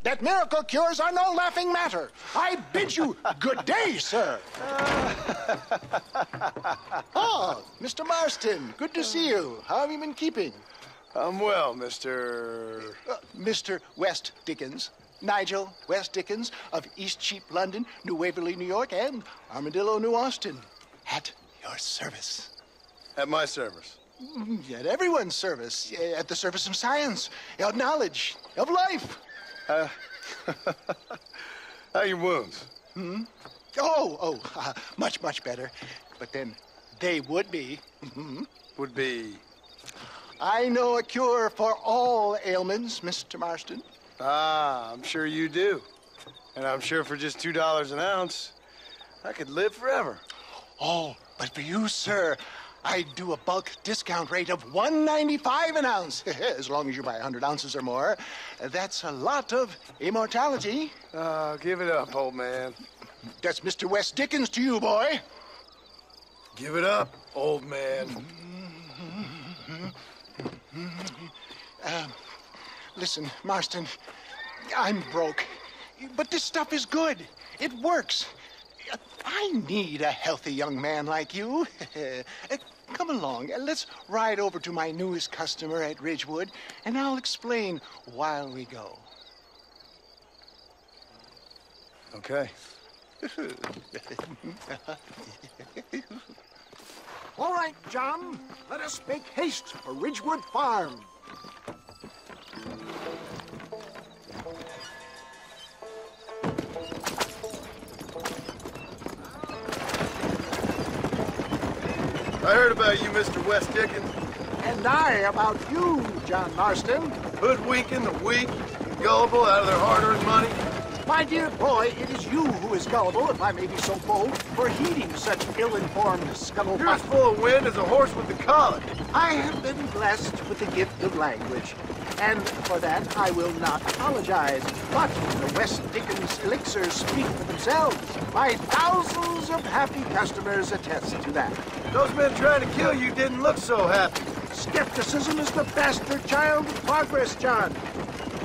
that miracle cures are no laughing matter. I bid you good day, sir. Oh, Mr. Marston, good to see you. How have you been keeping? I'm well, Mr. Mr. West Dickens. Nigel West Dickens of East Cheap, London, New Waverly, New York, and Armadillo, New Austin. At your service. At my service. At everyone's service. At the service of science, of knowledge, of life. How are your wounds? Much, much better. But then they would be. Would be? I know a cure for all ailments, Mr. Marston. Ah, I'm sure you do. And I'm sure for just $2 an ounce, I could live forever. Oh, but for you, sir, I do a bulk discount rate of $1.95 an ounce. As long as you buy 100 ounces or more. That's a lot of immortality. Give it up, old man. That's Mr. West Dickens to you, boy. Give it up, old man. Listen, Marston, I'm broke, but this stuff is good. It works. I need a healthy young man like you. Come along, let's ride over to my newest customer at Ridgewood, and I'll explain while we go. Okay. All right, John, let us make haste for Ridgewood Farm. I heard about you, Mr. West Dickens. And I about you, John Marston. Hoodwinking the weak and gullible out of their hard-earned money. My dear boy, it is you who is gullible, if I may be so bold, for heeding such ill-informed scuttlebutt. You're as full of wind as a horse with the colic. I have been blessed with the gift of language, and for that I will not apologize. But the West Dickens elixirs speak for themselves. My thousands of happy customers attest to that. Those men trying to kill you didn't look so happy. Skepticism is the bastard child of progress, John.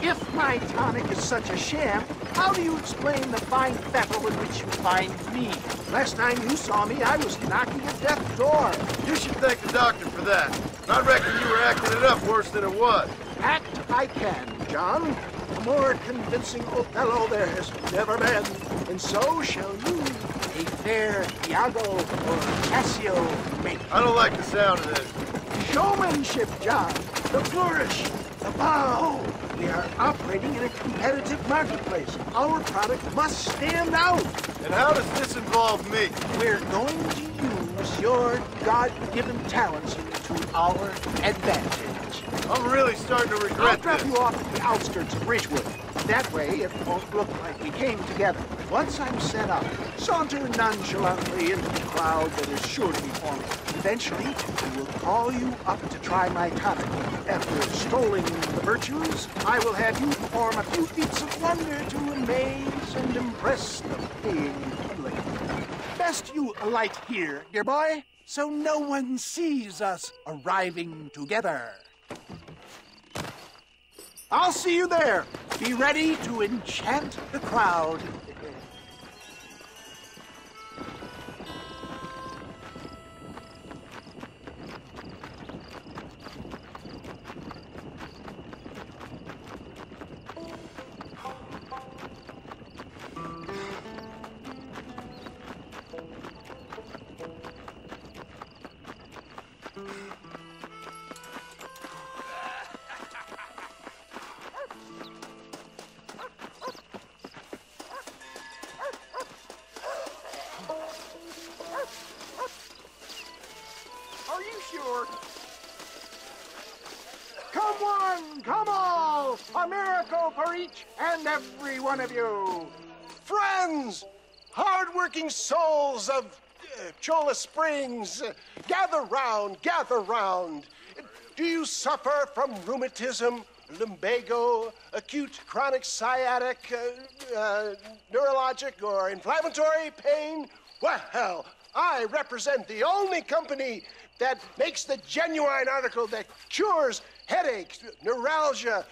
If my tonic is such a sham, how do you explain the fine fettle in which you find me? Last time you saw me, I was knocking at death's door. You should thank the doctor for that. I reckon you were acting it up worse than it was. Act I can, John. A more convincing Othello there has never been. And so shall you, a fair Iago or Cassio make. I don't like the sound of this. Showmanship, John. The flourish. The bow. We are operating in a competitive marketplace. Our product must stand out. And how does this involve me? We're going to use your God-given talents to our advantage. I'm really starting to I'll regret drop this. you off at the outskirts of Ridgewood. That way, it won't look like we came together. Once I'm set up, saunter nonchalantly into the crowd that is sure to be forming. Eventually, I will call you up to try my tonic. After extolling the virtues, I will have you perform a few feats of wonder to amaze and impress the paying public. Best you alight here, dear boy, so no one sees us arriving together. I'll see you there. Be ready to enchant the crowd. Are you sure? Come one, come all, a miracle for each and every one of you. Friends, hard-working souls of Cholla Springs, gather round, gather round. Do you suffer from rheumatism, lumbago, acute chronic sciatic, neurologic, or inflammatory pain? Well, I represent the only company that makes the genuine article that cures headaches, neuralgia,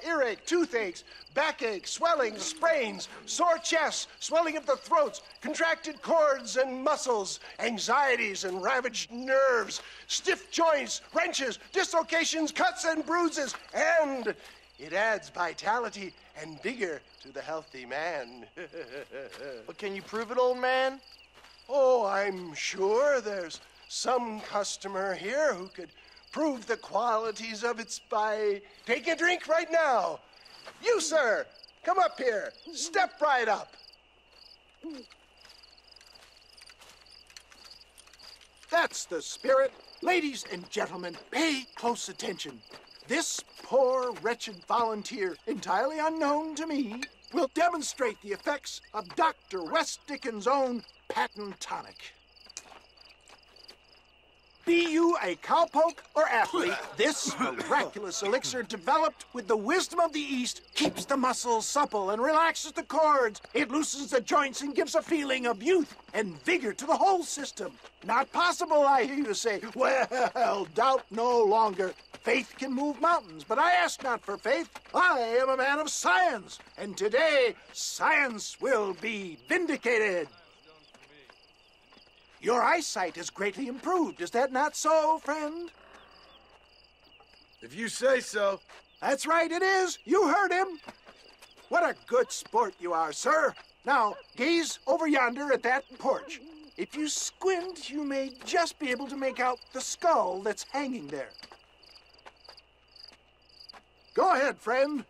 earache, toothaches, backache, swelling, sprains, sore chests, swelling of the throats, contracted cords and muscles, anxieties and ravaged nerves, stiff joints, wrenches, dislocations, cuts and bruises, and it adds vitality and vigor to the healthy man. But can you prove it, old man? Oh, I'm sure there's some customer here who could prove the qualities of it by taking a drink right now. You, sir, come up here. Step right up. That's the spirit. Ladies and gentlemen, pay close attention. This poor, wretched volunteer, entirely unknown to me, will demonstrate the effects of Dr. West Dickens' own patent tonic. Be you a cowpoke or athlete, this miraculous elixir developed with the wisdom of the East keeps the muscles supple and relaxes the cords. It loosens the joints and gives a feeling of youth and vigor to the whole system. Not possible, I hear you say. Well, doubt no longer. Faith can move mountains, but I ask not for faith. I am a man of science, and today science will be vindicated. Your eyesight has greatly improved. Is that not so, friend? If you say so. That's right, it is. You heard him. What a good sport you are, sir. Now, gaze over yonder at that porch. If you squint, you may just be able to make out the skull that's hanging there. Go ahead, friend.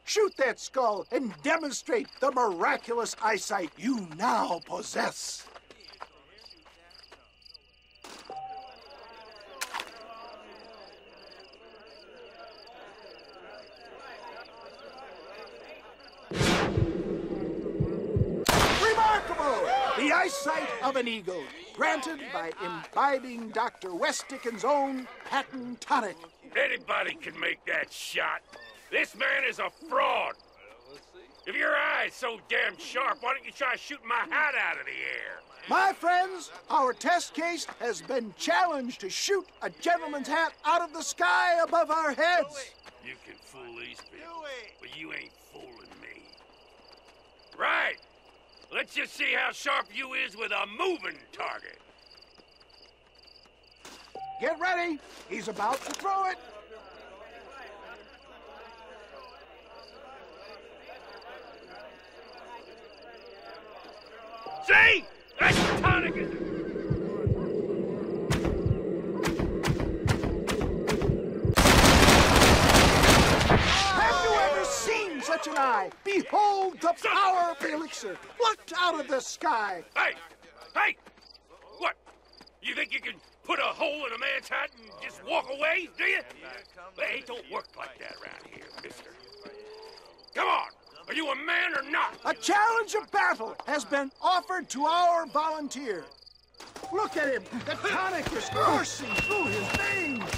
Shoot that skull and demonstrate the miraculous eyesight you now possess. Remarkable! The eyesight of an eagle, granted by imbibing Dr. West Dickens' own patent tonic. Anybody can make that shot. This man is a fraud. If your eye's so damn sharp, why don't you try shooting my hat out of the air? My friends, our test case has been challenged to shoot a gentleman's hat out of the sky above our heads. You can fool these people, but you ain't fooling me. Right. Let's just see how sharp you is with a moving target. Get ready. He's about to throw it. See? That's tonic. Have you ever seen such an eye? Behold the power of the elixir plucked out of the sky. Hey! Hey! What? You think you can put a hole in a man's hat and just walk away, do you? Hey, it don't work like that around here, mister. Come on! Are you a man or not? A challenge of battle has been offered to our volunteer. Look at him. The tonic is coursing through his veins.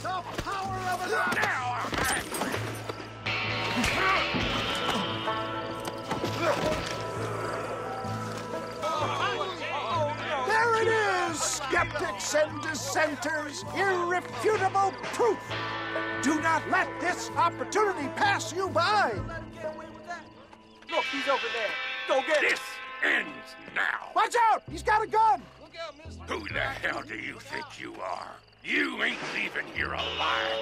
The power of an eye. Now I'm angry! There it is, skeptics and dissenters. Irrefutable proof. Do not let this opportunity pass you by. Look, he's over there. Go get him. This ends now! Watch out! He's got a gun. Who the hell do you think you are? You ain't leaving here alive!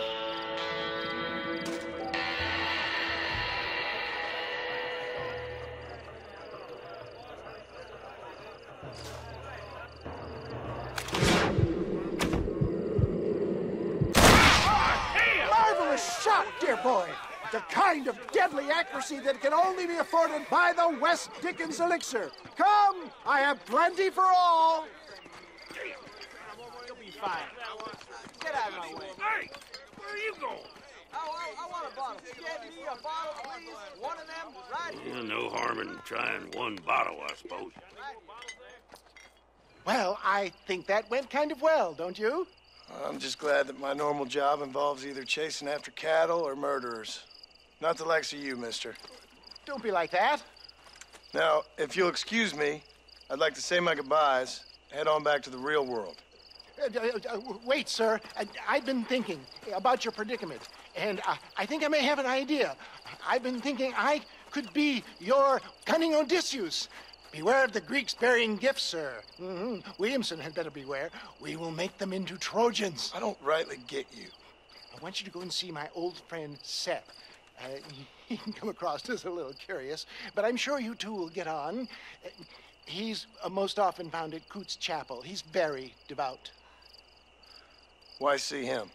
Marvelous shot, dear boy. The kind of deadly accuracy that can only be afforded by the West Dickens elixir. Come, I have plenty for all. You'll be fine. Get out of my way. Hey! Where are you going? I want a bottle. Get me a bottle, please. One of them right here. No harm in trying one bottle, I suppose. Well, I think that went kind of well, don't you? I'm just glad that my normal job involves either chasing after cattle or murderers. Not the likes of you, mister. Don't be like that. Now, if you'll excuse me, I'd like to say my goodbyes, head on back to the real world. Wait, sir. I've been thinking about your predicament, and I think I may have an idea. I've been thinking I could be your cunning Odysseus. Beware of the Greeks bearing gifts, sir. Williamson had better beware. We will make them into Trojans. I don't rightly get you. I want you to go and see my old friend Seth. He can come across as a little curious, but I'm sure you two will get on. He's most often found at Coots Chapel. He's very devout. Why see him?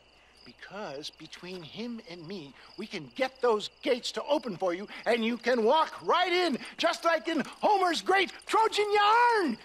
Because between him and me, we can get those gates to open for you, and you can walk right in, just like in Homer's great Trojan yarn.